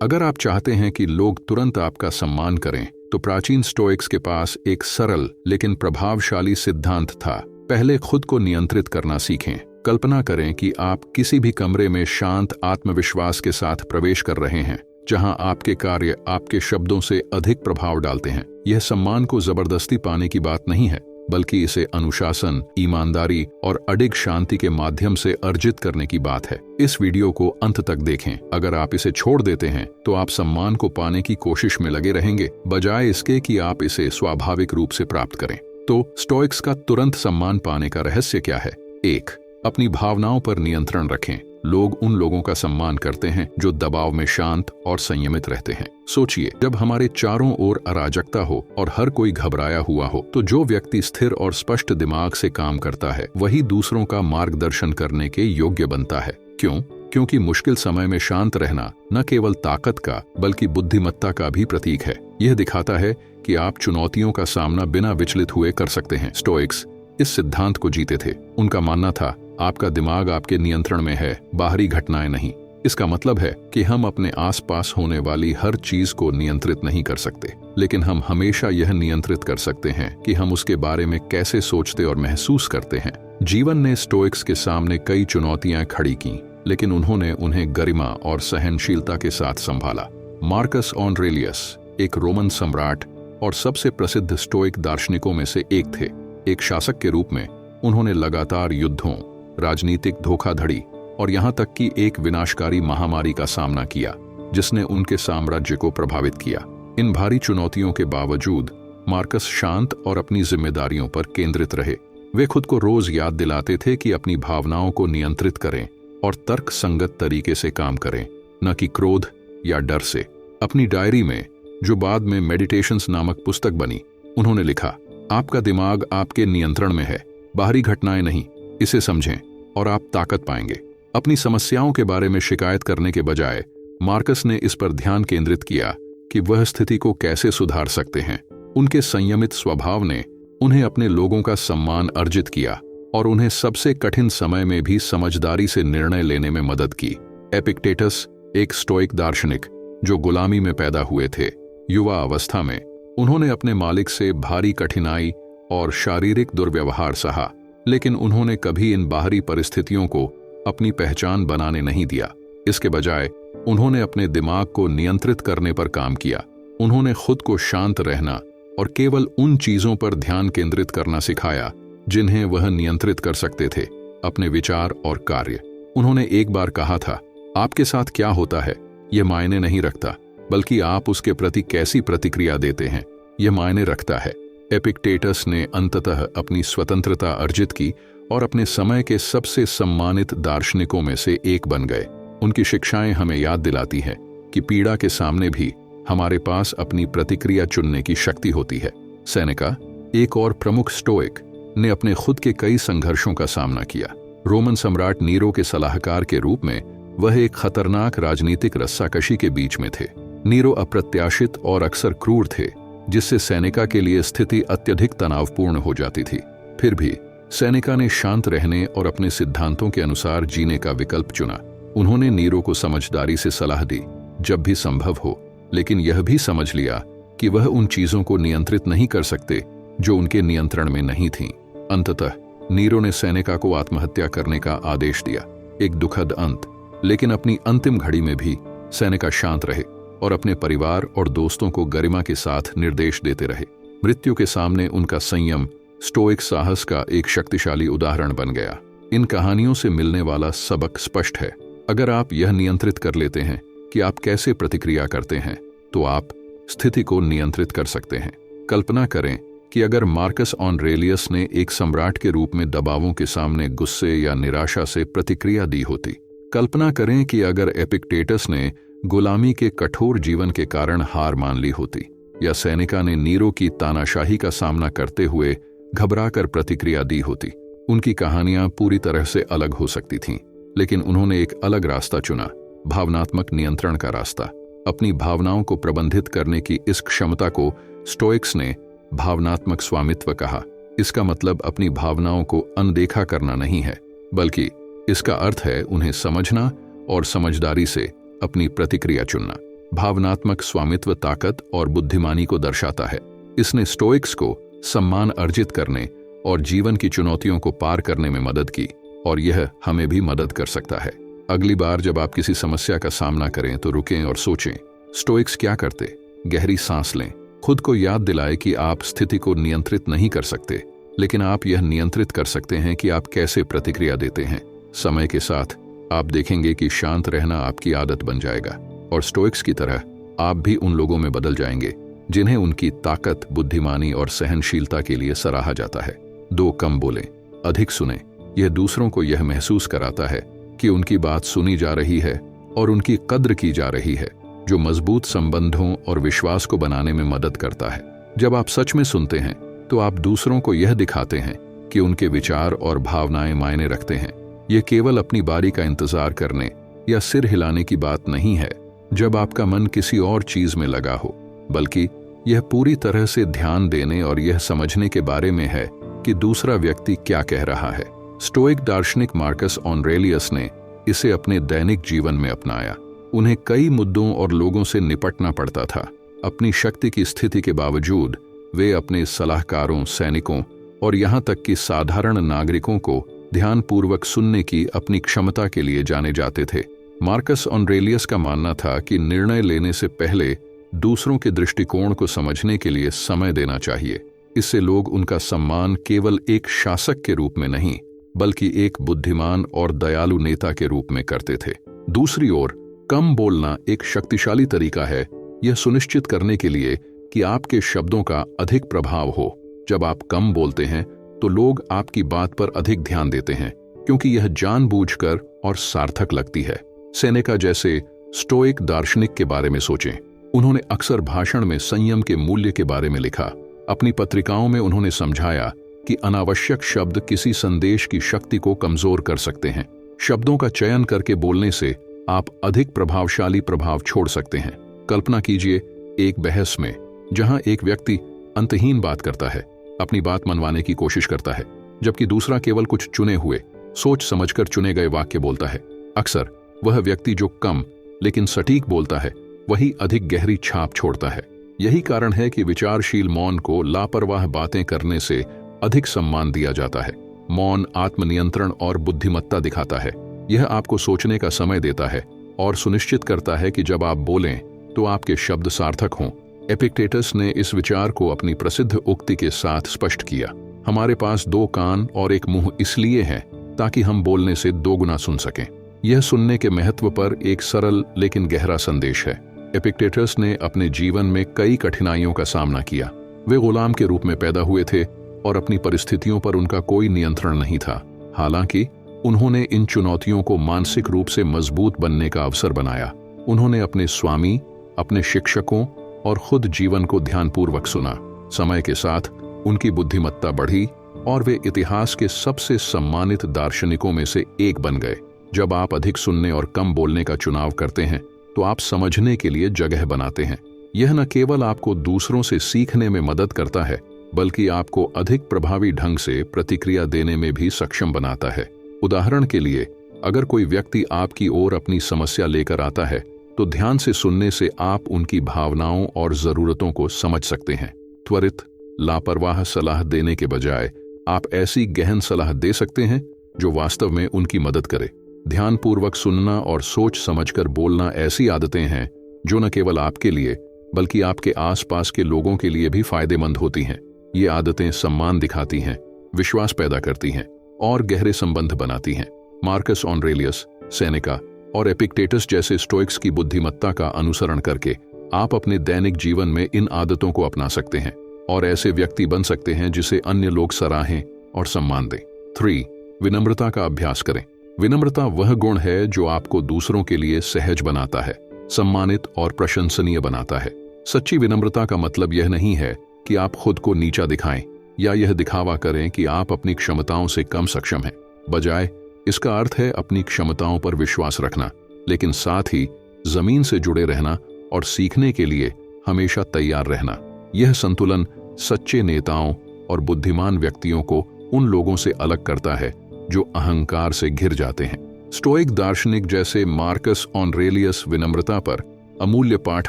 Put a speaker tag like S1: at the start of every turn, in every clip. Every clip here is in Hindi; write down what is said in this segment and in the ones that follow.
S1: अगर आप चाहते हैं कि लोग तुरंत आपका सम्मान करें, तो प्राचीन स्टोइक्स के पास एक सरल लेकिन प्रभावशाली सिद्धांत था। पहले खुद को नियंत्रित करना सीखें। कल्पना करें कि आप किसी भी कमरे में शांत आत्मविश्वास के साथ प्रवेश कर रहे हैं, जहां आपके कार्य आपके शब्दों से अधिक प्रभाव डालते हैं। यह सम्मान को जबरदस्ती पाने की बात नहीं है, बल्कि इसे अनुशासन, ईमानदारी और अडिग शांति के माध्यम से अर्जित करने की बात है। इस वीडियो को अंत तक देखें। अगर आप इसे छोड़ देते हैं तो आप सम्मान को पाने की कोशिश में लगे रहेंगे, बजाय इसके कि आप इसे स्वाभाविक रूप से प्राप्त करें। तो स्टोइक्स का तुरंत सम्मान पाने का रहस्य क्या है? 1. अपनी भावनाओं पर नियंत्रण रखें। लोग उन लोगों का सम्मान करते हैं जो दबाव में शांत और संयमित रहते हैं। सोचिए, जब हमारे चारों ओर अराजकता हो और हर कोई घबराया हुआ हो, तो जो व्यक्ति स्थिर और स्पष्ट दिमाग से काम करता है, वही दूसरों का मार्गदर्शन करने के योग्य बनता है। क्यों? क्योंकि मुश्किल समय में शांत रहना न केवल ताकत का बल्कि बुद्धिमत्ता का भी प्रतीक है। यह दिखाता है कि आप चुनौतियों का सामना बिना विचलित हुए कर सकते हैं। स्टोइक्स इस सिद्धांत को जीते थे। उनका मानना था, आपका दिमाग आपके नियंत्रण में है, बाहरी घटनाएं नहीं। इसका मतलब है कि हम अपने आसपास होने वाली हर चीज को नियंत्रित नहीं कर सकते, लेकिन हम हमेशा यह नियंत्रित कर सकते हैं कि हम उसके बारे में कैसे सोचते और महसूस करते हैं। जीवन ने स्टोइक्स के सामने कई चुनौतियां खड़ी की, लेकिन उन्होंने उन्हें गरिमा और सहनशीलता के साथ संभाला। मार्कस ऑरेलियस एक रोमन सम्राट और सबसे प्रसिद्ध स्टोइक दार्शनिकों में से एक थे। एक शासक के रूप में उन्होंने लगातार युद्धों, राजनीतिक धोखाधड़ी और यहां तक कि एक विनाशकारी महामारी का सामना किया, जिसने उनके साम्राज्य को प्रभावित किया। इन भारी चुनौतियों के बावजूद मार्कस शांत और अपनी जिम्मेदारियों पर केंद्रित रहे। वे खुद को रोज याद दिलाते थे कि अपनी भावनाओं को नियंत्रित करें और तर्क संगत तरीके से काम करें, न कि क्रोध या डर से। अपनी डायरी में, जो बाद में मेडिटेशंस नामक पुस्तक बनी, उन्होंने लिखा, आपका दिमाग आपके नियंत्रण में है, बाहरी घटनाएं नहीं। इसे समझें और आप ताकत पाएंगे। अपनी समस्याओं के बारे में शिकायत करने के बजाय मार्कस ने इस पर ध्यान केंद्रित किया कि वह स्थिति को कैसे सुधार सकते हैं। उनके संयमित स्वभाव ने उन्हें अपने लोगों का सम्मान अर्जित किया और उन्हें सबसे कठिन समय में भी समझदारी से निर्णय लेने में मदद की। एपिक्टेटस एक स्टोइक दार्शनिक जो गुलामी में पैदा हुए थे। युवा अवस्था में उन्होंने अपने मालिक से भारी कठिनाई और शारीरिक दुर्व्यवहार सहा, लेकिन उन्होंने कभी इन बाहरी परिस्थितियों को अपनी पहचान बनाने नहीं दिया। इसके बजाय उन्होंने अपने दिमाग को नियंत्रित करने पर काम किया। उन्होंने खुद को शांत रहना और केवल उन चीजों पर ध्यान केंद्रित करना सिखाया जिन्हें वह नियंत्रित कर सकते थे, अपने विचार और कार्य। उन्होंने एक बार कहा था, आपके साथ क्या होता है यह मायने नहीं रखता, बल्कि आप उसके प्रति कैसी प्रतिक्रिया देते हैं यह मायने रखता है। एपिक्टेटस ने अंततः अपनी स्वतंत्रता अर्जित की और अपने समय के सबसे सम्मानित दार्शनिकों में से एक बन गए। उनकी शिक्षाएं हमें याद दिलाती हैं कि पीड़ा के सामने भी हमारे पास अपनी प्रतिक्रिया चुनने की शक्ति होती है। सेनेका, एक और प्रमुख स्टोइक, ने अपने खुद के कई संघर्षों का सामना किया। रोमन सम्राट नीरो के सलाहकार के रूप में वह एक खतरनाक राजनीतिक रस्साकशी के बीच में थे। नीरो अप्रत्याशित और अक्सर क्रूर थे, जिससे सेनेका के लिए स्थिति अत्यधिक तनावपूर्ण हो जाती थी। फिर भी सेनेका ने शांत रहने और अपने सिद्धांतों के अनुसार जीने का विकल्प चुना। उन्होंने नीरो को समझदारी से सलाह दी जब भी संभव हो, लेकिन यह भी समझ लिया कि वह उन चीजों को नियंत्रित नहीं कर सकते जो उनके नियंत्रण में नहीं थीं। अंततः नीरो ने सेनेका को आत्महत्या करने का आदेश दिया। एक दुखद अंत, लेकिन अपनी अंतिम घड़ी में भी सेनेका शांत रहे और अपने परिवार और दोस्तों को गरिमा के साथ निर्देश देते रहे। मृत्यु के सामने उनका संयम स्टोइक साहस का एक शक्तिशाली उदाहरण बन गया। इन कहानियों से मिलने वाला सबक स्पष्ट है। अगर आप यह नियंत्रित कर लेते हैं कि आप कैसे प्रतिक्रिया करते हैं, तो आप स्थिति को नियंत्रित कर सकते हैं। कल्पना करें कि अगर मार्कस ऑरेलियस ने एक सम्राट के रूप में दबावों के सामने गुस्से या निराशा से प्रतिक्रिया दी होती। कल्पना करें कि अगर एपिक्टेटस ने गुलामी के कठोर जीवन के कारण हार मान ली होती, या सेनेका ने नीरो की तानाशाही का सामना करते हुए घबराकर प्रतिक्रिया दी होती। उनकी कहानियां पूरी तरह से अलग हो सकती थीं, लेकिन उन्होंने एक अलग रास्ता चुना, भावनात्मक नियंत्रण का रास्ता। अपनी भावनाओं को प्रबंधित करने की इस क्षमता को स्टोइक्स ने भावनात्मक स्वामित्व कहा। इसका मतलब अपनी भावनाओं को अनदेखा करना नहीं है, बल्कि इसका अर्थ है उन्हें समझना और समझदारी से अपनी प्रतिक्रिया चुनना। भावनात्मक स्वामित्व, ताकत और बुद्धिमानी को दर्शाता है। इसने स्टोइक्स को सम्मान अर्जित करने और जीवन की चुनौतियों को पार करने में मदद की, और यह हमें भी मदद कर सकता है। अगली बार जब आप किसी समस्या का सामना करें तो रुकें और सोचें, स्टोइक्स क्या करते। गहरी सांस लें, खुद को याद दिलाएं कि आप स्थिति को नियंत्रित नहीं कर सकते, लेकिन आप यह नियंत्रित कर सकते हैं कि आप कैसे प्रतिक्रिया देते हैं। समय के साथ आप देखेंगे कि शांत रहना आपकी आदत बन जाएगा, और स्टोइक्स की तरह आप भी उन लोगों में बदल जाएंगे जिन्हें उनकी ताकत, बुद्धिमानी और सहनशीलता के लिए सराहा जाता है। 2. कम बोलें, अधिक सुनें। यह दूसरों को यह महसूस कराता है कि उनकी बात सुनी जा रही है और उनकी कद्र की जा रही है, जो मजबूत संबंधों और विश्वास को बनाने में मदद करता है। जब आप सच में सुनते हैं तो आप दूसरों को यह दिखाते हैं कि उनके विचार और भावनाएं मायने रखते हैं। यह केवल अपनी बारी का इंतजार करने या सिर हिलाने की बात नहीं है जब आपका मन किसी और चीज में लगा हो, बल्कि यह पूरी तरह से ध्यान देने और यह समझने के बारे में है कि दूसरा व्यक्ति क्या कह रहा है। स्टोइक दार्शनिक मार्कस ऑरेलियस ने इसे अपने दैनिक जीवन में अपनाया। उन्हें कई मुद्दों और लोगों से निपटना पड़ता था। अपनी शक्ति की स्थिति के बावजूद वे अपने सलाहकारों, सैनिकों और यहाँ तक कि साधारण नागरिकों को ध्यानपूर्वक सुनने की अपनी क्षमता के लिए जाने जाते थे। मार्कस ऑरेलियस का मानना था कि निर्णय लेने से पहले दूसरों के दृष्टिकोण को समझने के लिए समय देना चाहिए। इससे लोग उनका सम्मान केवल एक शासक के रूप में नहीं, बल्कि एक बुद्धिमान और दयालु नेता के रूप में करते थे। दूसरी ओर, कम बोलना एक शक्तिशाली तरीका है यह सुनिश्चित करने के लिए कि आपके शब्दों का अधिक प्रभाव हो। जब आप कम बोलते हैं तो लोग आपकी बात पर अधिक ध्यान देते हैं, क्योंकि यह जानबूझकर और सार्थक लगती है। सेनेका जैसे स्टोइक दार्शनिक के बारे में सोचें। उन्होंने अक्सर भाषण में संयम के मूल्य के बारे में लिखा। अपनी पत्रिकाओं में उन्होंने समझाया कि अनावश्यक शब्द किसी संदेश की शक्ति को कमजोर कर सकते हैं। शब्दों का चयन करके बोलने से आप अधिक प्रभावशाली प्रभाव छोड़ सकते हैं। कल्पना कीजिए एक बहस में जहां एक व्यक्ति अंतहीन बात करता है, अपनी बात मनवाने की कोशिश करता है, जबकि दूसरा केवल कुछ चुने हुए, सोच समझकर चुने गए वाक्य बोलता है। अक्सर वह व्यक्ति जो कम लेकिन सटीक बोलता है वही अधिक गहरी छाप छोड़ता है। यही कारण है कि विचारशील मौन को लापरवाह बातें करने से अधिक सम्मान दिया जाता है। मौन आत्मनियंत्रण और बुद्धिमत्ता दिखाता है। यह आपको सोचने का समय देता है और सुनिश्चित करता है कि जब आप बोलें तो आपके शब्द सार्थक हों। एपिक्टेटस ने इस विचार को अपनी प्रसिद्ध उक्ति के साथ स्पष्ट किया, हमारे पास 2 कान और 1 मुंह इसलिए है ताकि हम बोलने से 2 गुना सुन सकें। यह सुनने के महत्व पर एक सरल लेकिन गहरा संदेश है। एपिक्टेटस ने अपने जीवन में कई कठिनाइयों का सामना किया। वे गुलाम के रूप में पैदा हुए थे और अपनी परिस्थितियों पर उनका कोई नियंत्रण नहीं था। हालांकि उन्होंने इन चुनौतियों को मानसिक रूप से मजबूत बनने का अवसर बनाया। उन्होंने अपने स्वामी, अपने शिक्षकों और खुद जीवन को ध्यानपूर्वक सुना। समय के साथ उनकी बुद्धिमत्ता बढ़ी और वे इतिहास के सबसे सम्मानित दार्शनिकों में से एक बन गए। जब आप अधिक सुनने और कम बोलने का चुनाव करते हैं तो आप समझने के लिए जगह बनाते हैं। यह न केवल आपको दूसरों से सीखने में मदद करता है, बल्कि आपको अधिक प्रभावी ढंग से प्रतिक्रिया देने में भी सक्षम बनाता है। उदाहरण के लिए, अगर कोई व्यक्ति आपकी ओर अपनी समस्या लेकर आता है तो ध्यान से सुनने से आप उनकी भावनाओं और जरूरतों को समझ सकते हैं। त्वरित, लापरवाह सलाह देने के बजाय आप ऐसी गहन सलाह दे सकते हैं जो वास्तव में उनकी मदद करे। ध्यानपूर्वक सुनना और सोच समझकर बोलना ऐसी आदतें हैं जो न केवल आपके लिए बल्कि आपके आसपास के लोगों के लिए भी फायदेमंद होती हैं। ये आदतें सम्मान दिखाती हैं, विश्वास पैदा करती हैं और गहरे संबंध बनाती हैं। मार्कस ऑरेलियस, सेनेका और एपिक्टेटस जैसे स्टोइक्स की बुद्धिमत्ता का अनुसरण करके आप अपने दैनिक जीवन में इन आदतों को अपना सकते हैं और ऐसे व्यक्ति बन सकते हैं जिसे अन्य लोग सराहें और सम्मान दें। 3. विनम्रता का अभ्यास करें। विनम्रता वह गुण है जो आपको दूसरों के लिए सहज बनाता है, सम्मानित और प्रशंसनीय बनाता है। सच्ची विनम्रता का मतलब यह नहीं है कि आप खुद को नीचा दिखाएं या यह दिखावा करें कि आप अपनी क्षमताओं से कम सक्षम हैं। बजाय इसका अर्थ है अपनी क्षमताओं पर विश्वास रखना, लेकिन साथ ही जमीन से जुड़े रहना और सीखने के लिए हमेशा तैयार रहना। यह संतुलन सच्चे नेताओं और बुद्धिमान व्यक्तियों को उन लोगों से अलग करता है जो अहंकार से घिर जाते हैं। स्टोइक दार्शनिक जैसे मार्कस ऑरेलियस विनम्रता पर अमूल्य पाठ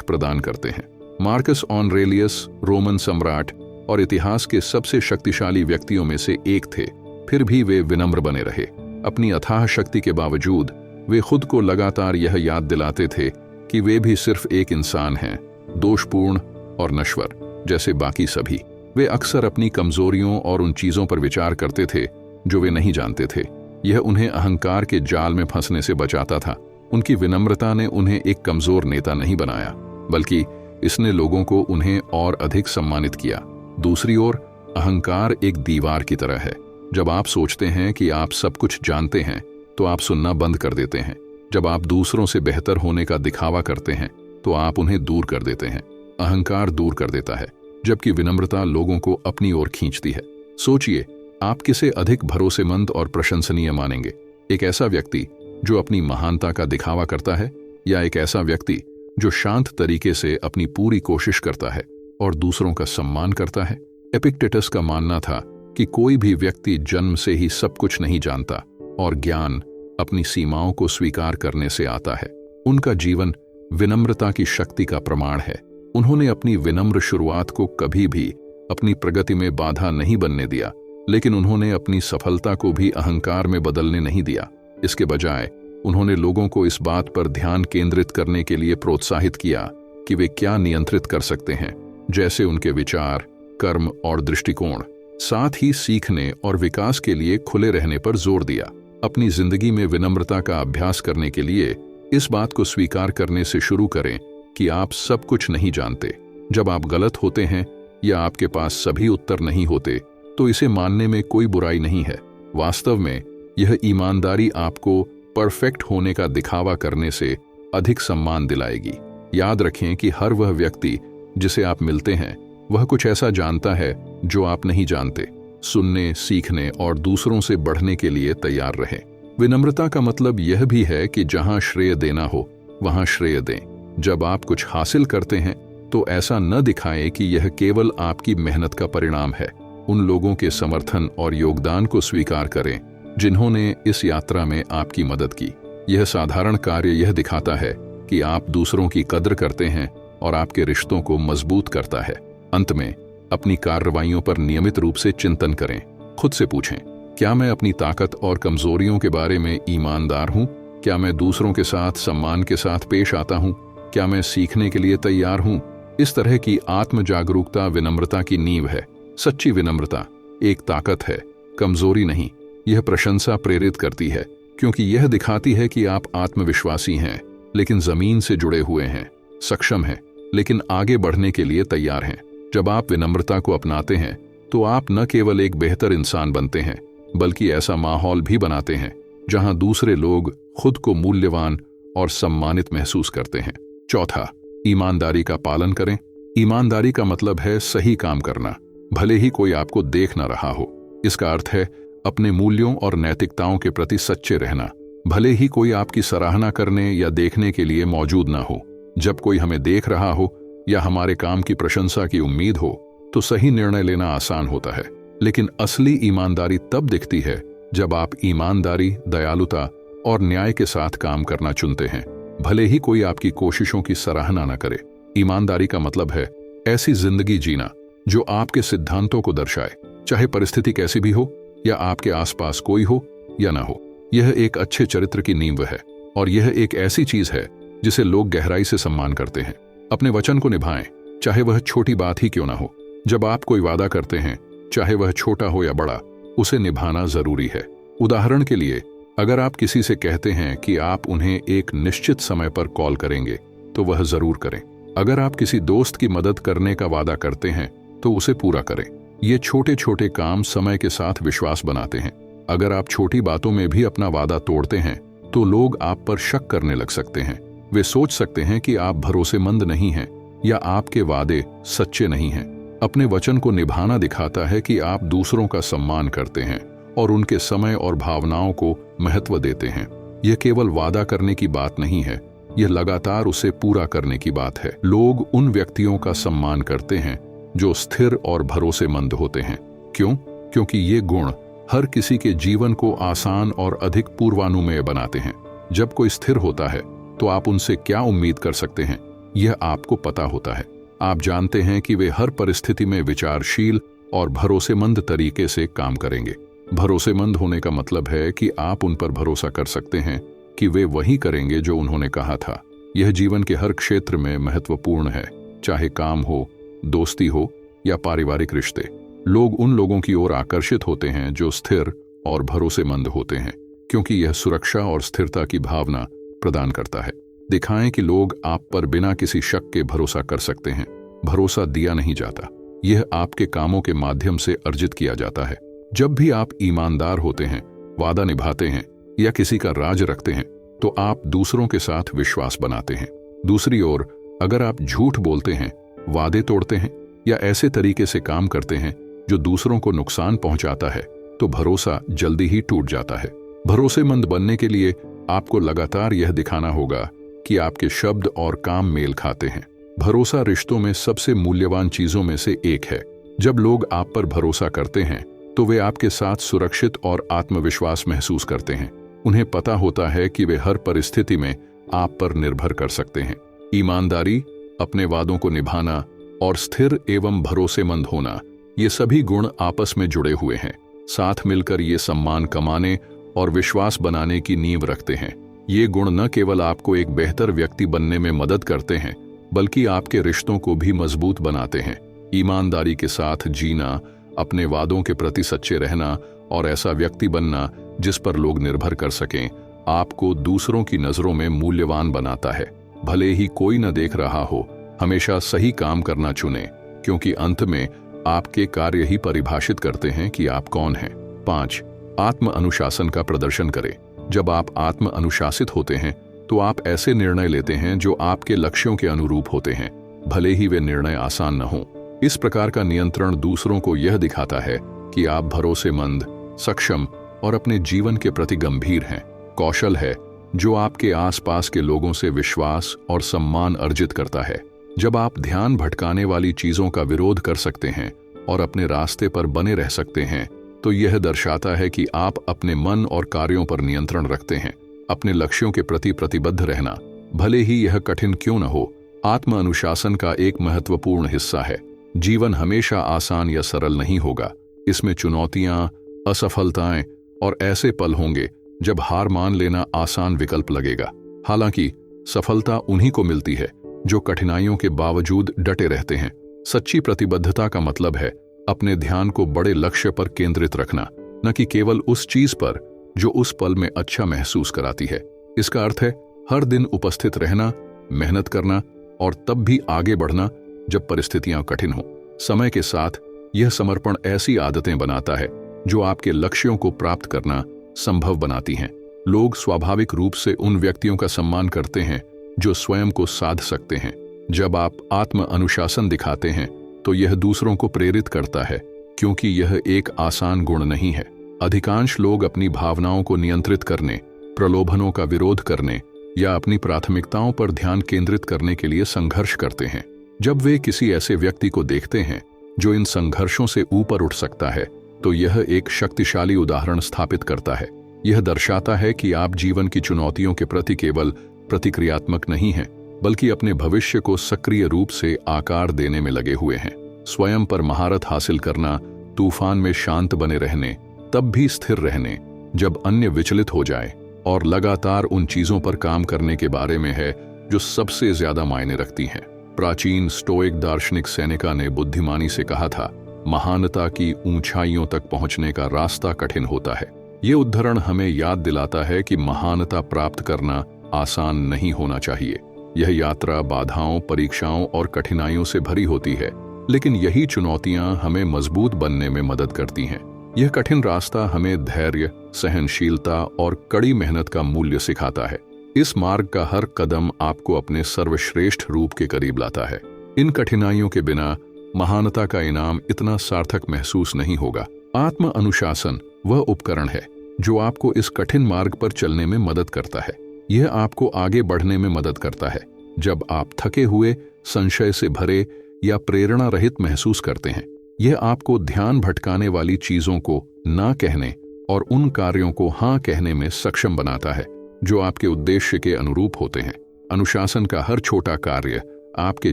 S1: प्रदान करते हैं। मार्कस ऑरेलियस रोमन सम्राट और इतिहास के सबसे शक्तिशाली व्यक्तियों में से एक थे, फिर भी वे विनम्र बने रहे। अपनी अथाह शक्ति के बावजूद वे खुद को लगातार यह याद दिलाते थे कि वे भी सिर्फ एक इंसान हैं, दोषपूर्ण और नश्वर जैसे बाकी सभी। वे अक्सर अपनी कमजोरियों और उन चीजों पर विचार करते थे जो वे नहीं जानते थे। यह उन्हें अहंकार के जाल में फंसने से बचाता था। उनकी विनम्रता ने उन्हें एक कमजोर नेता नहीं बनाया, बल्कि इसने लोगों को उन्हें और अधिक सम्मानित किया। दूसरी ओर, अहंकार एक दीवार की तरह है। जब आप सोचते हैं कि आप सब कुछ जानते हैं, तो आप सुनना बंद कर देते हैं। जब आप दूसरों से बेहतर होने का दिखावा करते हैं, तो आप उन्हें दूर कर देते हैं। अहंकार दूर कर देता है, जबकि विनम्रता लोगों को अपनी ओर खींचती है। सोचिए, आप किसे अधिक भरोसेमंद और प्रशंसनीय मानेंगे? एक ऐसा व्यक्ति जो अपनी महानता का दिखावा करता है, या एक ऐसा व्यक्ति जो शांत तरीके से अपनी पूरी कोशिश करता है और दूसरों का सम्मान करता है? एपिक्टेटस का मानना था कि कोई भी व्यक्ति जन्म से ही सब कुछ नहीं जानता, और ज्ञान अपनी सीमाओं को स्वीकार करने से आता है। उनका जीवन विनम्रता की शक्ति का प्रमाण है। उन्होंने अपनी विनम्र शुरुआत को कभी भी अपनी प्रगति में बाधा नहीं बनने दिया, लेकिन उन्होंने अपनी सफलता को भी अहंकार में बदलने नहीं दिया। इसके बजाय उन्होंने लोगों को इस बात पर ध्यान केंद्रित करने के लिए प्रोत्साहित किया कि वे क्या नियंत्रित कर सकते हैं, जैसे उनके विचार, कर्म और दृष्टिकोण। साथ ही सीखने और विकास के लिए खुले रहने पर जोर दिया। अपनी जिंदगी में विनम्रता का अभ्यास करने के लिए इस बात को स्वीकार करने से शुरू करें कि आप सब कुछ नहीं जानते। जब आप गलत होते हैं या आपके पास सभी उत्तर नहीं होते, तो इसे मानने में कोई बुराई नहीं है। वास्तव में यह ईमानदारी आपको परफेक्ट होने का दिखावा करने से अधिक सम्मान दिलाएगी। याद रखें कि हर वह व्यक्ति जिसे आप मिलते हैं, वह कुछ ऐसा जानता है जो आप नहीं जानते। सुनने, सीखने और दूसरों से बढ़ने के लिए तैयार रहें। विनम्रता का मतलब यह भी है कि जहां श्रेय देना हो, वहां श्रेय दें। जब आप कुछ हासिल करते हैं, तो ऐसा न दिखाएं कि यह केवल आपकी मेहनत का परिणाम है। उन लोगों के समर्थन और योगदान को स्वीकार करें जिन्होंने इस यात्रा में आपकी मदद की। यह साधारण कार्य यह दिखाता है कि आप दूसरों की कद्र करते हैं और आपके रिश्तों को मजबूत करता है। अंत में, अपनी कार्रवाइयों पर नियमित रूप से चिंतन करें। खुद से पूछें, क्या मैं अपनी ताकत और कमजोरियों के बारे में ईमानदार हूं? क्या मैं दूसरों के साथ सम्मान के साथ पेश आता हूं? क्या मैं सीखने के लिए तैयार हूं? इस तरह की आत्म जागरूकता विनम्रता की नींव है। सच्ची विनम्रता एक ताकत है, कमजोरी नहीं। यह प्रशंसा प्रेरित करती है, क्योंकि यह दिखाती है कि आप आत्मविश्वासी हैं, लेकिन जमीन से जुड़े हुए हैं, सक्षम हैं, लेकिन आगे बढ़ने के लिए तैयार हैं। जब आप विनम्रता को अपनाते हैं, तो आप न केवल एक बेहतर इंसान बनते हैं, बल्कि ऐसा माहौल भी बनाते हैं जहां दूसरे लोग खुद को मूल्यवान और सम्मानित महसूस करते हैं। चौथा, ईमानदारी का पालन करें। ईमानदारी का मतलब है सही काम करना, भले ही कोई आपको देख न रहा हो। इसका अर्थ है अपने मूल्यों और नैतिकताओं के प्रति सच्चे रहना, भले ही कोई आपकी सराहना करने या देखने के लिए मौजूद ना हो। जब कोई हमें देख रहा हो या हमारे काम की प्रशंसा की उम्मीद हो, तो सही निर्णय लेना आसान होता है। लेकिन असली ईमानदारी तब दिखती है जब आप ईमानदारी, दयालुता और न्याय के साथ काम करना चुनते हैं, भले ही कोई आपकी कोशिशों की सराहना न करे। ईमानदारी का मतलब है ऐसी जिंदगी जीना जो आपके सिद्धांतों को दर्शाए, चाहे परिस्थिति कैसी भी हो या आपके आसपास कोई हो या ना हो। यह एक अच्छे चरित्र की नींव है, और यह एक ऐसी चीज है जिसे लोग गहराई से सम्मान करते हैं। अपने वचन को निभाएं, चाहे वह छोटी बात ही क्यों ना हो। जब आप कोई वादा करते हैं, चाहे वह छोटा हो या बड़ा, उसे निभाना जरूरी है। उदाहरण के लिए, अगर आप किसी से कहते हैं कि आप उन्हें एक निश्चित समय पर कॉल करेंगे, तो वह जरूर करें। अगर आप किसी दोस्त की मदद करने का वादा करते हैं, तो उसे पूरा करें। ये छोटे छोटे काम समय के साथ विश्वास बनाते हैं। अगर आप छोटी बातों में भी अपना वादा तोड़ते हैं, तो लोग आप पर शक करने लग सकते हैं। वे सोच सकते हैं कि आप भरोसेमंद नहीं हैं या आपके वादे सच्चे नहीं हैं। अपने वचन को निभाना दिखाता है कि आप दूसरों का सम्मान करते हैं और उनके समय और भावनाओं को महत्व देते हैं। यह केवल वादा करने की बात नहीं है, यह लगातार उसे पूरा करने की बात है। लोग उन व्यक्तियों का सम्मान करते हैं जो स्थिर और भरोसेमंद होते हैं। क्यों? क्योंकि ये गुण हर किसी के जीवन को आसान और अधिक पूर्वानुमेय बनाते हैं। जब कोई स्थिर होता है, तो आप उनसे क्या उम्मीद कर सकते हैं? यह आपको पता होता है। आप जानते हैं कि वे हर परिस्थिति में विचारशील और भरोसेमंद तरीके से काम करेंगे। भरोसेमंद होने का मतलब है कि आप उन पर भरोसा कर सकते हैं कि वे वही करेंगे जो उन्होंने कहा था। यह जीवन के हर क्षेत्र में महत्वपूर्ण है, चाहे काम हो, दोस्ती हो या पारिवारिक रिश्ते। लोग उन लोगों की ओर आकर्षित होते हैं जो स्थिर और भरोसेमंद होते हैं, क्योंकि यह सुरक्षा और स्थिरता की भावना प्रदान करता है। दिखाएं कि लोग आप पर बिना किसी शक के भरोसा कर सकते हैं। भरोसा दिया नहीं जाता, यह आपके कामों के माध्यम से अर्जित किया जाता है। जब भी आप ईमानदार होते हैं, वादा निभाते हैं या किसी का राज रखते हैं, तो आप दूसरों के साथ विश्वास बनाते हैं। दूसरी ओर, अगर आप झूठ बोलते हैं, वादे तोड़ते हैं या ऐसे तरीके से काम करते हैं जो दूसरों को नुकसान पहुंचाता है, तो भरोसा जल्दी ही टूट जाता है। भरोसेमंद बनने के लिए आपको लगातार यह दिखाना होगा कि आपके शब्द और काम मेल खाते हैं। भरोसा रिश्तों में सबसे मूल्यवान चीजों में से एक है। जब लोग आप पर भरोसा करते हैं, तो वे आपके साथ सुरक्षित और आत्मविश्वास महसूस करते हैं। उन्हें पता होता है कि वे हर परिस्थिति में आप पर निर्भर कर सकते हैं। ईमानदारी, अपने वादों को निभाना और स्थिर एवं भरोसेमंद होना, ये सभी गुण आपस में जुड़े हुए हैं। साथ मिलकर ये सम्मान कमाने और विश्वास बनाने की नींव रखते हैं। ये गुण न केवल आपको एक बेहतर व्यक्ति बनने में मदद करते हैं, बल्कि आपके रिश्तों को भी मजबूत बनाते हैं। ईमानदारी के साथ जीना, अपने वादों के प्रति सच्चे रहना और ऐसा व्यक्ति बनना जिस पर लोग निर्भर कर सकें, आपको दूसरों की नजरों में मूल्यवान बनाता है। भले ही कोई न देख रहा हो, हमेशा सही काम करना चुनें, क्योंकि अंत में आपके कार्य ही परिभाषित करते हैं कि आप कौन हैं। 5. आत्म अनुशासन का प्रदर्शन करें। जब आप आत्म अनुशासित होते हैं, तो आप ऐसे निर्णय लेते हैं जो आपके लक्ष्यों के अनुरूप होते हैं, भले ही वे निर्णय आसान न हों। इस प्रकार का नियंत्रण दूसरों को यह दिखाता है कि आप भरोसेमंद, सक्षम और अपने जीवन के प्रति गंभीर हैं। कौशल है जो आपके आसपास के लोगों से विश्वास और सम्मान अर्जित करता है। जब आप ध्यान भटकाने वाली चीजों का विरोध कर सकते हैं और अपने रास्ते पर बने रह सकते हैं, तो यह दर्शाता है कि आप अपने मन और कार्यों पर नियंत्रण रखते हैं। अपने लक्ष्यों के प्रति प्रतिबद्ध रहना, भले ही यह कठिन क्यों न हो, आत्म अनुशासन का एक महत्वपूर्ण हिस्सा है। जीवन हमेशा आसान या सरल नहीं होगा। इसमें चुनौतियां, असफलताएं और ऐसे पल होंगे जब हार मान लेना आसान विकल्प लगेगा। हालांकि सफलता उन्हीं को मिलती है जो कठिनाइयों के बावजूद डटे रहते हैं। सच्ची प्रतिबद्धता का मतलब है अपने ध्यान को बड़े लक्ष्य पर केंद्रित रखना, न कि केवल उस चीज पर जो उस पल में अच्छा महसूस कराती है। इसका अर्थ है हर दिन उपस्थित रहना, मेहनत करना और तब भी आगे बढ़ना जब परिस्थितियां कठिन हो। समय के साथ यह समर्पण ऐसी आदतें बनाता है जो आपके लक्ष्यों को प्राप्त करना संभव बनाती हैं। लोग स्वाभाविक रूप से उन व्यक्तियों का सम्मान करते हैं जो स्वयं को साध सकते हैं। जब आप आत्म अनुशासन दिखाते हैं, तो यह दूसरों को प्रेरित करता है, क्योंकि यह एक आसान गुण नहीं है। अधिकांश लोग अपनी भावनाओं को नियंत्रित करने, प्रलोभनों का विरोध करने या अपनी प्राथमिकताओं पर ध्यान केंद्रित करने के लिए संघर्ष करते हैं। जब वे किसी ऐसे व्यक्ति को देखते हैं जो इन संघर्षों से ऊपर उठ सकता है, तो यह एक शक्तिशाली उदाहरण स्थापित करता है। यह दर्शाता है कि आप जीवन की चुनौतियों के प्रति केवल प्रतिक्रियात्मक नहीं हैं, बल्कि अपने भविष्य को सक्रिय रूप से आकार देने में लगे हुए हैं। स्वयं पर महारत हासिल करना, तूफान में शांत बने रहने, तब भी स्थिर रहने जब अन्य विचलित हो जाए, और लगातार उन चीजों पर काम करने के बारे में है जो सबसे ज्यादा मायने रखती हैं। प्राचीन स्टोइक दार्शनिक सेनेका ने बुद्धिमानी से कहा था, महानता की ऊंचाइयों तक पहुंचने का रास्ता कठिन होता है। ये उद्धरण हमें याद दिलाता है कि महानता प्राप्त करना आसान नहीं होना चाहिए। यह यात्रा बाधाओं, परीक्षाओं और कठिनाइयों से भरी होती है, लेकिन यही चुनौतियां हमें मजबूत बनने में मदद करती हैं। यह कठिन रास्ता हमें धैर्य, सहनशीलता और कड़ी मेहनत का मूल्य सिखाता है। इस मार्ग का हर कदम आपको अपने सर्वश्रेष्ठ रूप के करीब लाता है। इन कठिनाइयों के बिना महानता का इनाम इतना सार्थक महसूस नहीं होगा। आत्म अनुशासन वह उपकरण है जो आपको इस कठिन मार्ग पर चलने में मदद करता है। यह आपको आगे बढ़ने में मदद करता है जब आप थके हुए, संशय से भरे या प्रेरणा रहित महसूस करते हैं। यह आपको ध्यान भटकाने वाली चीजों को ना कहने और उन कार्यों को हाँ कहने में सक्षम बनाता है जो आपके उद्देश्य के अनुरूप होते हैं। अनुशासन का हर छोटा कार्य आपके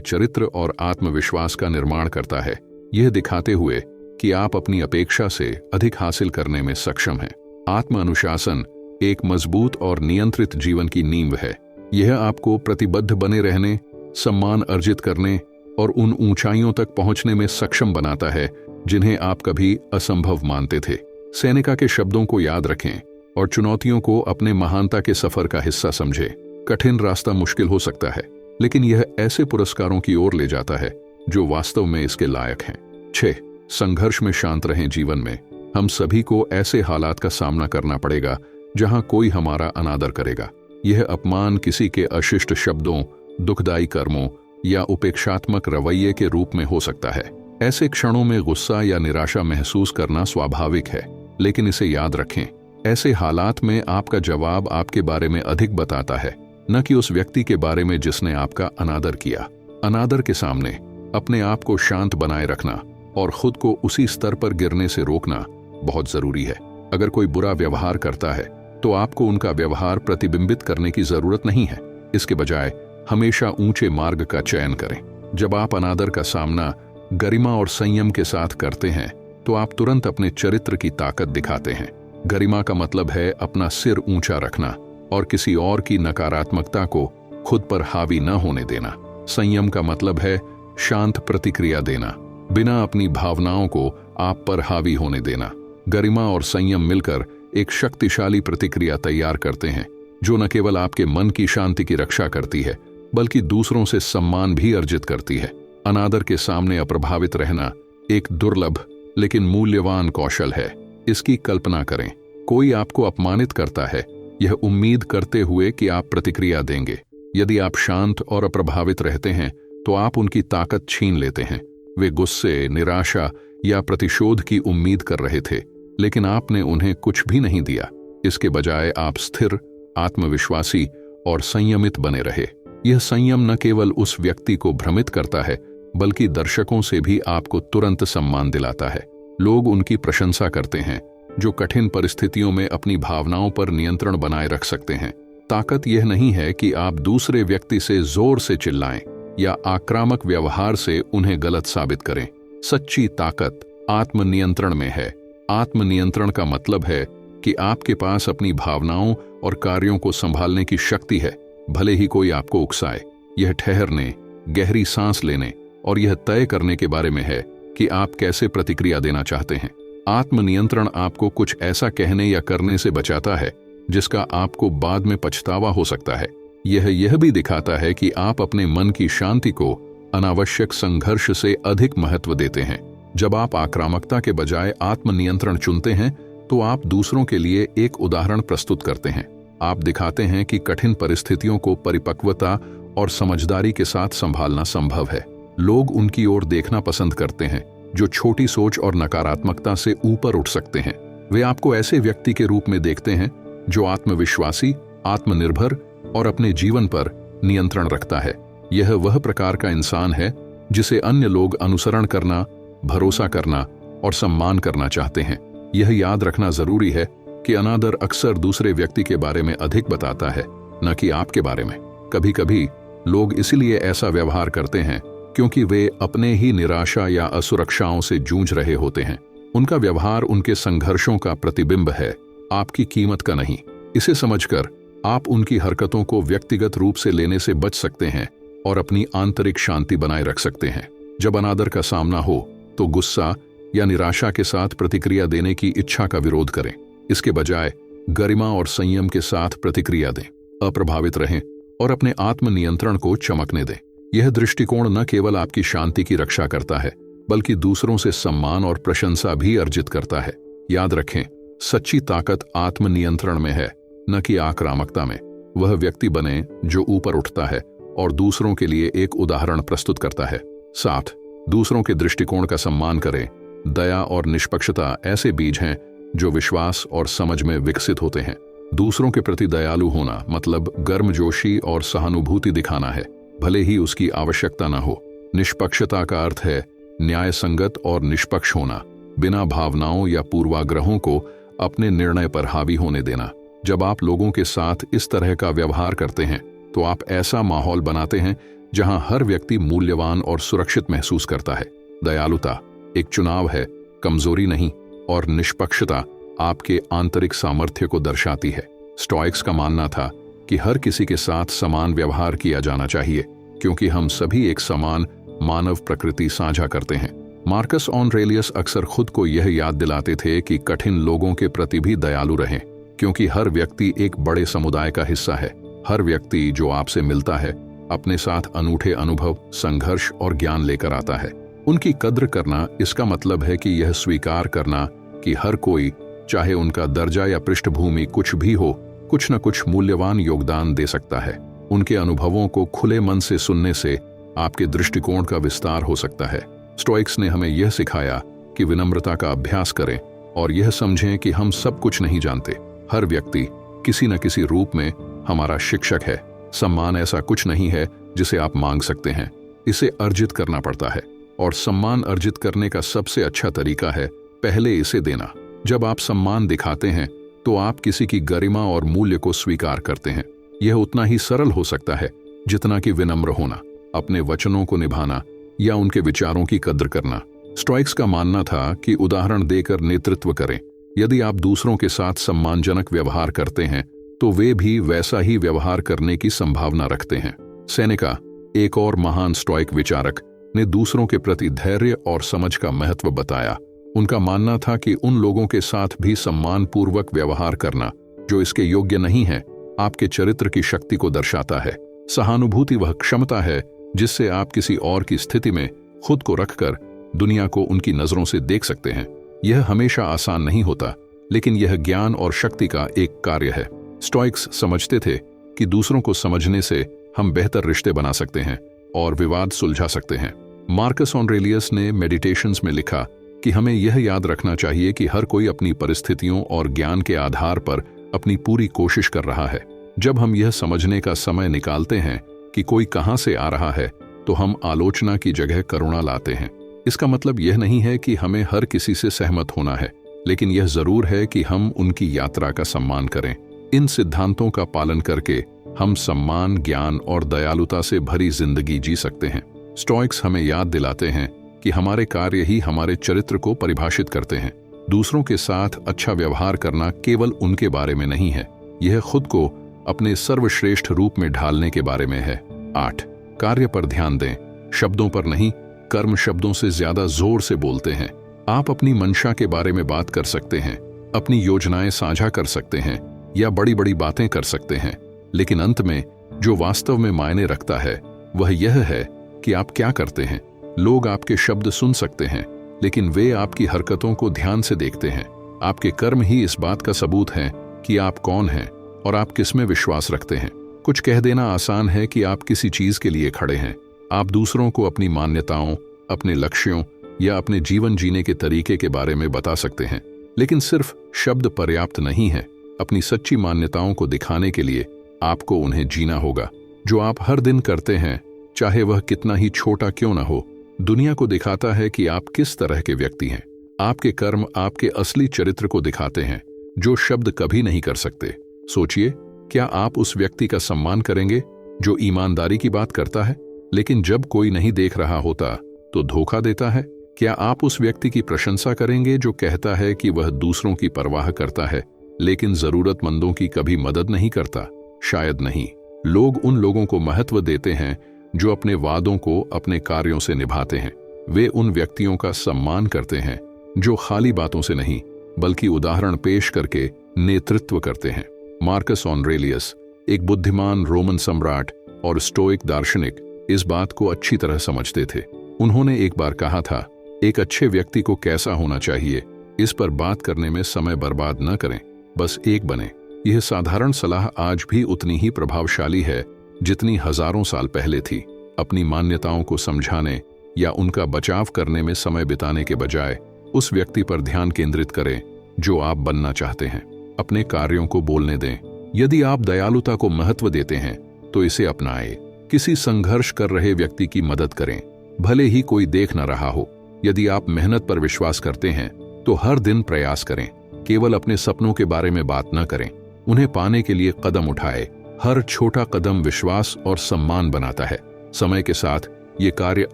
S1: चरित्र और आत्मविश्वास का निर्माण करता है, यह दिखाते हुए कि आप अपनी अपेक्षा से अधिक हासिल करने में सक्षम हैं। आत्म अनुशासन एक मजबूत और नियंत्रित जीवन की नींव है। यह आपको प्रतिबद्ध बने रहने, सम्मान अर्जित करने और उन ऊंचाइयों तक पहुंचने में सक्षम बनाता है जिन्हें आप कभी असंभव मानते थे। सेनेका के शब्दों को याद रखें और चुनौतियों को अपने महानता के सफर का हिस्सा समझें। कठिन रास्ता मुश्किल हो सकता है, लेकिन यह ऐसे पुरस्कारों की ओर ले जाता है जो वास्तव में इसके लायक हैं। 6. संघर्ष में शांत रहें। जीवन में हम सभी को ऐसे हालात का सामना करना पड़ेगा जहां कोई हमारा अनादर करेगा। यह अपमान किसी के अशिष्ट शब्दों, दुखदायी कर्मों या उपेक्षात्मक रवैये के रूप में हो सकता है। ऐसे क्षणों में गुस्सा या निराशा महसूस करना स्वाभाविक है, लेकिन इसे याद रखें, ऐसे हालात में आपका जवाब आपके बारे में अधिक बताता है, न कि उस व्यक्ति के बारे में जिसने आपका अनादर किया। अनादर के सामने अपने आप को शांत बनाए रखना और खुद को उसी स्तर पर गिरने से रोकना बहुत जरूरी है। अगर कोई बुरा व्यवहार करता है तो आपको उनका व्यवहार प्रतिबिंबित करने की जरूरत नहीं है। इसके बजाय हमेशा ऊंचे मार्ग का चयन करें। जब आप अनादर का सामना गरिमा और संयम के साथ करते हैं तो आप तुरंत अपने चरित्र की ताकत दिखाते हैं। गरिमा का मतलब है अपना सिर ऊंचा रखना और किसी और की नकारात्मकता को खुद पर हावी न होने देना। संयम का मतलब है शांत प्रतिक्रिया देना, बिना अपनी भावनाओं को आप पर हावी होने देना। गरिमा और संयम मिलकर एक शक्तिशाली प्रतिक्रिया तैयार करते हैं जो न केवल आपके मन की शांति की रक्षा करती है, बल्कि दूसरों से सम्मान भी अर्जित करती है। अनादर के सामने अप्रभावित रहना एक दुर्लभ लेकिन मूल्यवान कौशल है। इसकी कल्पना करें, कोई आपको अपमानित करता है, यह उम्मीद करते हुए कि आप प्रतिक्रिया देंगे। यदि आप शांत और अप्रभावित रहते हैं तो आप उनकी ताकत छीन लेते हैं। वे गुस्से, निराशा या प्रतिशोध की उम्मीद कर रहे थे, लेकिन आपने उन्हें कुछ भी नहीं दिया। इसके बजाय आप स्थिर, आत्मविश्वासी और संयमित बने रहे। यह संयम न केवल उस व्यक्ति को भ्रमित करता है, बल्कि दर्शकों से भी आपको तुरंत सम्मान दिलाता है। लोग उनकी प्रशंसा करते हैं जो कठिन परिस्थितियों में अपनी भावनाओं पर नियंत्रण बनाए रख सकते हैं। ताकत यह नहीं है कि आप दूसरे व्यक्ति से जोर से चिल्लाएं या आक्रामक व्यवहार से उन्हें गलत साबित करें। सच्ची ताकत आत्मनियंत्रण में है। आत्मनियंत्रण का मतलब है कि आपके पास अपनी भावनाओं और कार्यों को संभालने की शक्ति है, भले ही कोई आपको उकसाए। यह ठहरने, गहरी सांस लेने और यह तय करने के बारे में है कि आप कैसे प्रतिक्रिया देना चाहते हैं। आत्मनियंत्रण आपको कुछ ऐसा कहने या करने से बचाता है जिसका आपको बाद में पछतावा हो सकता है। यह भी दिखाता है कि आप अपने मन की शांति को अनावश्यक संघर्ष से अधिक महत्व देते हैं। जब आप आक्रामकता के बजाय आत्मनियंत्रण चुनते हैं तो आप दूसरों के लिए एक उदाहरण प्रस्तुत करते हैं। आप दिखाते हैं कि कठिन परिस्थितियों को परिपक्वता और समझदारी के साथ संभालना संभव है। लोग उनकी ओर देखना पसंद करते हैं जो छोटी सोच और नकारात्मकता से ऊपर उठ सकते हैं। वे आपको ऐसे व्यक्ति के रूप में देखते हैं जो आत्मविश्वासी, आत्मनिर्भर और अपने जीवन पर नियंत्रण रखता है। यह वह प्रकार का इंसान है जिसे अन्य लोग अनुसरण करना, भरोसा करना और सम्मान करना चाहते हैं। यह याद रखना जरूरी है कि अनादर अक्सर दूसरे व्यक्ति के बारे में अधिक बताता है, न कि आपके बारे में। कभी कभी लोग इसलिए ऐसा व्यवहार करते हैं क्योंकि वे अपने ही निराशा या असुरक्षाओं से जूझ रहे होते हैं। उनका व्यवहार उनके संघर्षों का प्रतिबिंब है, आपकी कीमत का नहीं। इसे समझकर आप उनकी हरकतों को व्यक्तिगत रूप से लेने से बच सकते हैं और अपनी आंतरिक शांति बनाए रख सकते हैं। जब अनादर का सामना हो तो गुस्सा या निराशा के साथ प्रतिक्रिया देने की इच्छा का विरोध करें। इसके बजाय गरिमा और संयम के साथ प्रतिक्रिया दें। अप्रभावित रहें और अपने आत्मनियंत्रण को चमकने दें। यह दृष्टिकोण न केवल आपकी शांति की रक्षा करता है, बल्कि दूसरों से सम्मान और प्रशंसा भी अर्जित करता है। याद रखें, सच्ची ताकत आत्मनियंत्रण में है, न कि आक्रामकता में। वह व्यक्ति बने जो ऊपर उठता है और दूसरों के लिए एक उदाहरण प्रस्तुत करता है। 7. दूसरों के दृष्टिकोण का सम्मान करें। दया और निष्पक्षता ऐसे बीज हैं जो विश्वास और समझ में विकसित होते हैं। दूसरों के प्रति दयालु होना मतलब गर्मजोशी और सहानुभूति दिखाना है, भले ही उसकी आवश्यकता न हो। निष्पक्षता का अर्थ है न्याय संगत और निष्पक्ष होना, बिना भावनाओं या पूर्वाग्रहों को अपने निर्णय पर हावी होने देना। जब आप लोगों के साथ इस तरह का व्यवहार करते हैं तो आप ऐसा माहौल बनाते हैं जहां हर व्यक्ति मूल्यवान और सुरक्षित महसूस करता है। दयालुता एक चुनाव है, कमजोरी नहीं, और निष्पक्षता आपके आंतरिक सामर्थ्य को दर्शाती है। स्टोइक्स का मानना था कि हर किसी के साथ समान व्यवहार किया जाना चाहिए, क्योंकि हम सभी एक समान मानव प्रकृति साझा करते हैं। मार्कस ऑरेलियस अक्सर खुद को यह याद दिलाते थे कि कठिन लोगों के प्रति भी दयालु रहें, क्योंकि हर व्यक्ति एक बड़े समुदाय का हिस्सा है। हर व्यक्ति जो आपसे मिलता है अपने साथ अनूठे अनुभव, संघर्ष और ज्ञान लेकर आता है। उनकी कद्र करना इसका मतलब है कि यह स्वीकार करना कि हर कोई, चाहे उनका दर्जा या पृष्ठभूमि कुछ भी हो, कुछ न कुछ मूल्यवान योगदान दे सकता है। उनके अनुभवों को खुले मन से सुनने से आपके दृष्टिकोण का विस्तार हो सकता है। स्टोइक्स ने हमें यह सिखाया कि विनम्रता का अभ्यास करें और यह समझें कि हम सब कुछ नहीं जानते। हर व्यक्ति किसी न किसी रूप में हमारा शिक्षक है। सम्मान ऐसा कुछ नहीं है जिसे आप मांग सकते हैं, इसे अर्जित करना पड़ता है, और सम्मान अर्जित करने का सबसे अच्छा तरीका है पहले इसे देना। जब आप सम्मान दिखाते हैं तो आप किसी की गरिमा और मूल्य को स्वीकार करते हैं। यह उतना ही सरल हो सकता है जितना कि विनम्र होना, अपने वचनों को निभाना या उनके विचारों की कद्र करना। स्टोइक्स का मानना था कि उदाहरण देकर नेतृत्व करें। यदि आप दूसरों के साथ सम्मानजनक व्यवहार करते हैं तो वे भी वैसा ही व्यवहार करने की संभावना रखते हैं। सेनेका, एक और महान स्टोइक विचारक, ने दूसरों के प्रति धैर्य और समझ का महत्व बताया। उनका मानना था कि उन लोगों के साथ भी सम्मानपूर्वक व्यवहार करना जो इसके योग्य नहीं है, आपके चरित्र की शक्ति को दर्शाता है। सहानुभूति वह क्षमता है जिससे आप किसी और की स्थिति में खुद को रखकर दुनिया को उनकी नजरों से देख सकते हैं। यह हमेशा आसान नहीं होता, लेकिन यह ज्ञान और शक्ति का एक कार्य है। स्टोइक्स समझते थे कि दूसरों को समझने से हम बेहतर रिश्ते बना सकते हैं और विवाद सुलझा सकते हैं। मार्कस ऑरेलियस ने मेडिटेशंस में लिखा कि हमें यह याद रखना चाहिए कि हर कोई अपनी परिस्थितियों और ज्ञान के आधार पर अपनी पूरी कोशिश कर रहा है। जब हम यह समझने का समय निकालते हैं कि कोई कहां से आ रहा है, तो हम आलोचना की जगह करुणा लाते हैं। इसका मतलब यह नहीं है कि हमें हर किसी से सहमत होना है, लेकिन यह जरूर है कि हम उनकी यात्रा का सम्मान करें। इन सिद्धांतों का पालन करके हम सम्मान, ज्ञान और दयालुता से भरी जिंदगी जी सकते हैं। स्टोइक्स हमें याद दिलाते हैं कि हमारे कार्य ही हमारे चरित्र को परिभाषित करते हैं। दूसरों के साथ अच्छा व्यवहार करना केवल उनके बारे में नहीं है, यह खुद को अपने सर्वश्रेष्ठ रूप में ढालने के बारे में है। 8. कार्य पर ध्यान दें, शब्दों पर नहीं। कर्म शब्दों से ज्यादा जोर से बोलते हैं। आप अपनी मंशा के बारे में बात कर सकते हैं, अपनी योजनाएं साझा कर सकते हैं या बड़ी बड़ी बातें कर सकते हैं, लेकिन अंत में जो वास्तव में मायने रखता है वह यह है कि आप क्या करते हैं। लोग आपके शब्द सुन सकते हैं, लेकिन वे आपकी हरकतों को ध्यान से देखते हैं। आपके कर्म ही इस बात का सबूत हैं कि आप कौन हैं और आप किस में विश्वास रखते हैं। कुछ कह देना आसान है कि आप किसी चीज के लिए खड़े हैं। आप दूसरों को अपनी मान्यताओं, अपने लक्ष्यों या अपने जीवन जीने के तरीके के बारे में बता सकते हैं, लेकिन सिर्फ शब्द पर्याप्त नहीं है। अपनी सच्ची मान्यताओं को दिखाने के लिए आपको उन्हें जीना होगा। जो आप हर दिन करते हैं, चाहे वह कितना ही छोटा क्यों न हो, दुनिया को दिखाता है कि आप किस तरह के व्यक्ति हैं। आपके कर्म आपके असली चरित्र को दिखाते हैं, जो शब्द कभी नहीं कर सकते। सोचिए, क्या आप उस व्यक्ति का सम्मान करेंगे जो ईमानदारी की बात करता है, लेकिन जब कोई नहीं देख रहा होता तो धोखा देता है? क्या आप उस व्यक्ति की प्रशंसा करेंगे जो कहता है कि वह दूसरों की परवाह करता है, लेकिन जरूरतमंदों की कभी मदद नहीं करता? शायद नहीं। लोग उन लोगों को महत्व देते हैं जो अपने वादों को अपने कार्यों से निभाते हैं। वे उन व्यक्तियों का सम्मान करते हैं जो खाली बातों से नहीं, बल्कि उदाहरण पेश करके नेतृत्व करते हैं। मार्कस ऑरेलियस, एक बुद्धिमान रोमन सम्राट और स्टोइक दार्शनिक, इस बात को अच्छी तरह समझते थे। उन्होंने एक बार कहा था, एक अच्छे व्यक्ति को कैसा होना चाहिए, इस पर बात करने में समय बर्बाद न करें, बस एक बने। यह साधारण सलाह आज भी उतनी ही प्रभावशाली है जितनी हजारों साल पहले थी। अपनी मान्यताओं को समझाने या उनका बचाव करने में समय बिताने के बजाय उस व्यक्ति पर ध्यान केंद्रित करें जो आप बनना चाहते हैं। अपने कार्यों को बोलने दें। यदि आप दयालुता को महत्व देते हैं तो इसे अपनाएं। किसी संघर्ष कर रहे व्यक्ति की मदद करें, भले ही कोई देख न रहा हो। यदि आप मेहनत पर विश्वास करते हैं तो हर दिन प्रयास करें। केवल अपने सपनों के बारे में बात न करें, उन्हें पाने के लिए कदम उठाएं। हर छोटा कदम विश्वास और सम्मान बनाता है। समय के साथ ये कार्य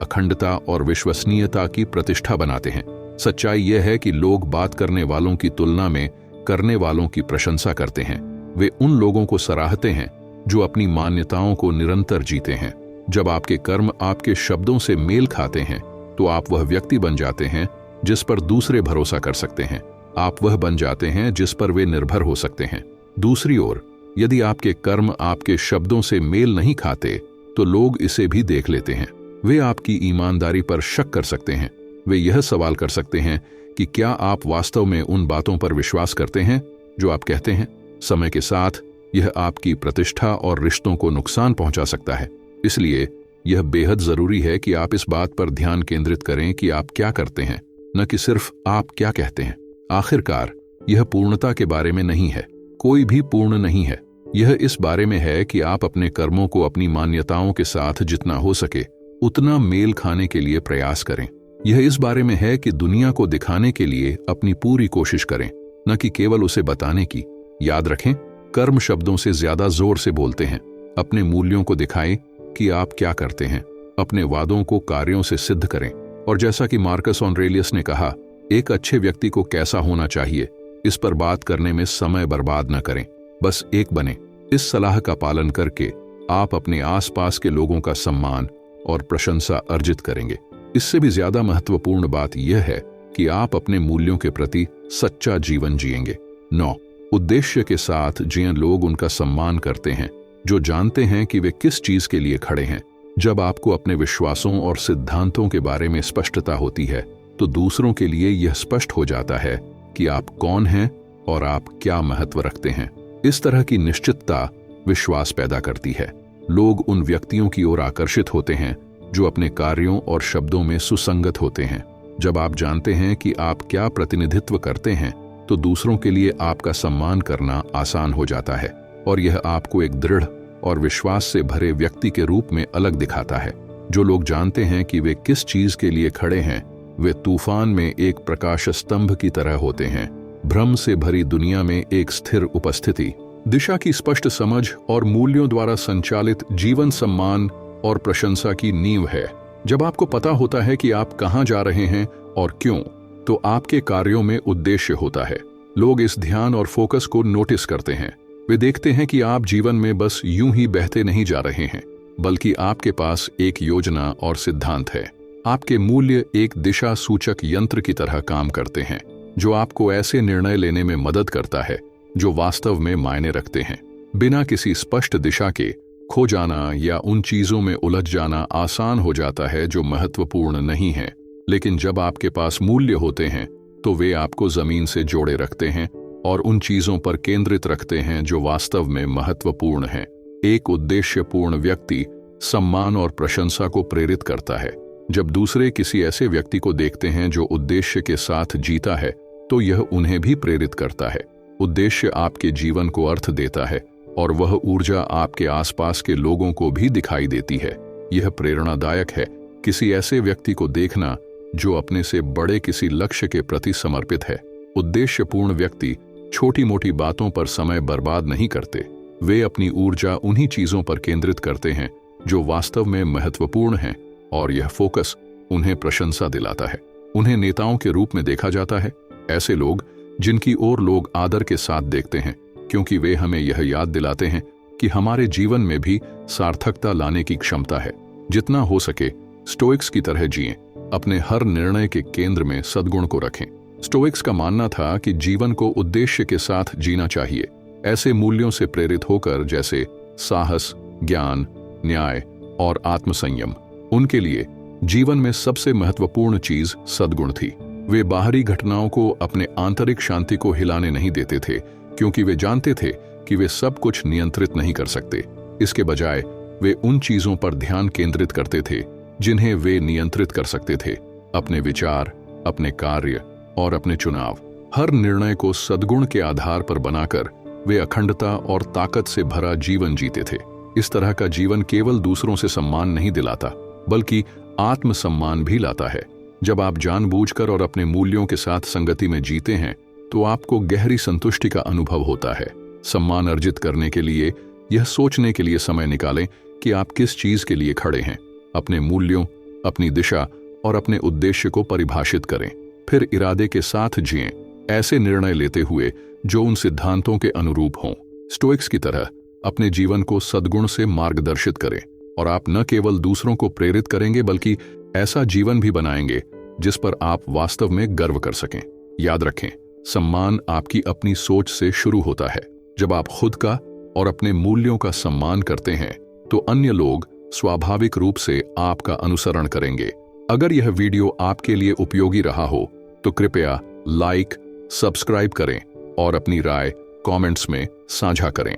S1: अखंडता और विश्वसनीयता की प्रतिष्ठा बनाते हैं। सच्चाई यह है कि लोग बात करने वालों की तुलना में करने वालों की प्रशंसा करते हैं। वे उन लोगों को सराहते हैं जो अपनी मान्यताओं को निरंतर जीते हैं। जब आपके कर्म आपके शब्दों से मेल खाते हैं तो आप वह व्यक्ति बन जाते हैं जिस पर दूसरे भरोसा कर सकते हैं। आप वह बन जाते हैं जिस पर वे निर्भर हो सकते हैं। दूसरी ओर, यदि आपके कर्म आपके शब्दों से मेल नहीं खाते तो लोग इसे भी देख लेते हैं। वे आपकी ईमानदारी पर शक कर सकते हैं। वे यह सवाल कर सकते हैं कि क्या आप वास्तव में उन बातों पर विश्वास करते हैं जो आप कहते हैं। समय के साथ यह आपकी प्रतिष्ठा और रिश्तों को नुकसान पहुंचा सकता है। इसलिए यह बेहद जरूरी है कि आप इस बात पर ध्यान केंद्रित करें कि आप क्या करते हैं, न कि सिर्फ आप क्या कहते हैं। आखिरकार यह पूर्णता के बारे में नहीं है। कोई भी पूर्ण नहीं है। यह इस बारे में है कि आप अपने कर्मों को अपनी मान्यताओं के साथ जितना हो सके उतना मेल खाने के लिए प्रयास करें। यह इस बारे में है कि दुनिया को दिखाने के लिए अपनी पूरी कोशिश करें, न कि केवल उसे बताने की। याद रखें, कर्म शब्दों से ज्यादा जोर से बोलते हैं। अपने मूल्यों को दिखाएं कि आप क्या करते हैं। अपने वादों को कार्यों से सिद्ध करें। और जैसा कि मार्कस ऑरेलियस ने कहा, एक अच्छे व्यक्ति को कैसा होना चाहिए, इस पर बात करने में समय बर्बाद न करें, बस एक बने। इस सलाह का पालन करके आप अपने आसपास के लोगों का सम्मान और प्रशंसा अर्जित करेंगे। इससे भी ज्यादा महत्वपूर्ण बात यह है कि आप अपने मूल्यों के प्रति सच्चा जीवन जिएंगे। 9. उद्देश्य के साथ जिए लोग उनका सम्मान करते हैं जो जानते हैं कि वे किस चीज के लिए खड़े हैं। जब आपको अपने विश्वासों और सिद्धांतों के बारे में स्पष्टता होती है तो दूसरों के लिए यह स्पष्ट हो जाता है कि आप कौन हैं और आप क्या महत्व रखते हैं। इस तरह की निश्चितता विश्वास पैदा करती है। लोग उन व्यक्तियों की ओर आकर्षित होते हैं जो अपने कार्यों और शब्दों में सुसंगत होते हैं। जब आप जानते हैं कि आप क्या प्रतिनिधित्व करते हैं तो दूसरों के लिए आपका सम्मान करना आसान हो जाता है और यह आपको एक दृढ़ और विश्वास से भरे व्यक्ति के रूप में अलग दिखाता है। जो लोग जानते हैं कि वे किस चीज के लिए खड़े हैं, वे तूफान में एक प्रकाश स्तंभ की तरह होते हैं। भ्रम से भरी दुनिया में एक स्थिर उपस्थिति, दिशा की स्पष्ट समझ और मूल्यों द्वारा संचालित जीवन सम्मान और प्रशंसा की नींव है। जब आपको पता होता है कि आप कहां जा रहे हैं और क्यों, तो आपके कार्यों में उद्देश्य होता है। लोग इस ध्यान और फोकस को नोटिस करते हैं। वे देखते हैं कि आप जीवन में बस यूं ही बहते नहीं जा रहे हैं, बल्कि आपके पास एक योजना और सिद्धांत है। आपके मूल्य एक दिशा सूचक यंत्र की तरह काम करते हैं जो आपको ऐसे निर्णय लेने में मदद करता है जो वास्तव में मायने रखते हैं। बिना किसी स्पष्ट दिशा के खो जाना या उन चीजों में उलझ जाना आसान हो जाता है जो महत्वपूर्ण नहीं है। लेकिन जब आपके पास मूल्य होते हैं तो वे आपको जमीन से जोड़े रखते हैं और उन चीजों पर केंद्रित रखते हैं जो वास्तव में महत्वपूर्ण हैं। एक उद्देश्यपूर्ण व्यक्ति सम्मान और प्रशंसा को प्रेरित करता है। जब दूसरे किसी ऐसे व्यक्ति को देखते हैं जो उद्देश्य के साथ जीता है तो यह उन्हें भी प्रेरित करता है। उद्देश्य आपके जीवन को अर्थ देता है और वह ऊर्जा आपके आसपास के लोगों को भी दिखाई देती है। यह प्रेरणादायक है किसी ऐसे व्यक्ति को देखना जो अपने से बड़े किसी लक्ष्य के प्रति समर्पित है। उद्देश्यपूर्ण व्यक्ति छोटी मोटी बातों पर समय बर्बाद नहीं करते। वे अपनी ऊर्जा उन्हीं चीजों पर केंद्रित करते हैं जो वास्तव में महत्वपूर्ण हैं और यह फोकस उन्हें प्रशंसा दिलाता है। उन्हें नेताओं के रूप में देखा जाता है, ऐसे लोग जिनकी ओर लोग आदर के साथ देखते हैं, क्योंकि वे हमें यह याद दिलाते हैं कि हमारे जीवन में भी सार्थकता लाने की क्षमता है। जितना हो सके स्टोइक्स की तरह जिएं। अपने हर निर्णय के केंद्र में सद्गुण को रखें। स्टोइक्स का मानना था कि जीवन को उद्देश्य के साथ जीना चाहिए, ऐसे मूल्यों से प्रेरित होकर जैसे साहस, ज्ञान, न्याय और आत्मसंयम। उनके लिए जीवन में सबसे महत्वपूर्ण चीज सद्गुण थी। वे बाहरी घटनाओं को अपने आंतरिक शांति को हिलाने नहीं देते थे, क्योंकि वे जानते थे कि वे सब कुछ नियंत्रित नहीं कर सकते। इसके बजाय वे उन चीजों पर ध्यान केंद्रित करते थे जिन्हें वे नियंत्रित कर सकते थे, अपने विचार, अपने कार्य और अपने चुनाव। हर निर्णय को सद्गुण के आधार पर बनाकर वे अखंडता और ताकत से भरा जीवन जीते थे। इस तरह का जीवन केवल दूसरों से सम्मान नहीं दिलाता, बल्कि आत्मसम्मान भी लाता है। जब आप जानबूझकर और अपने मूल्यों के साथ संगति में जीते हैं तो आपको गहरी संतुष्टि का अनुभव होता है। सम्मान अर्जित करने के लिए यह सोचने के लिए समय निकालें कि आप किस चीज के लिए खड़े हैं। अपने मूल्यों, अपनी दिशा और अपने उद्देश्य को परिभाषित करें। फिर इरादे के साथ जिएं, ऐसे निर्णय लेते हुए जो उन सिद्धांतों के अनुरूप हों। स्टोइक्स की तरह अपने जीवन को सद्गुण से मार्गदर्शित करें और आप न केवल दूसरों को प्रेरित करेंगे बल्कि ऐसा जीवन भी बनाएंगे जिस पर आप वास्तव में गर्व कर सकें। याद रखें, सम्मान आपकी अपनी सोच से शुरू होता है। जब आप खुद का और अपने मूल्यों का सम्मान करते हैं तो अन्य लोग स्वाभाविक रूप से आपका अनुसरण करेंगे। अगर यह वीडियो आपके लिए उपयोगी रहा हो तो कृपया लाइक, सब्सक्राइब करें और अपनी राय कमेंट्स में साझा करें।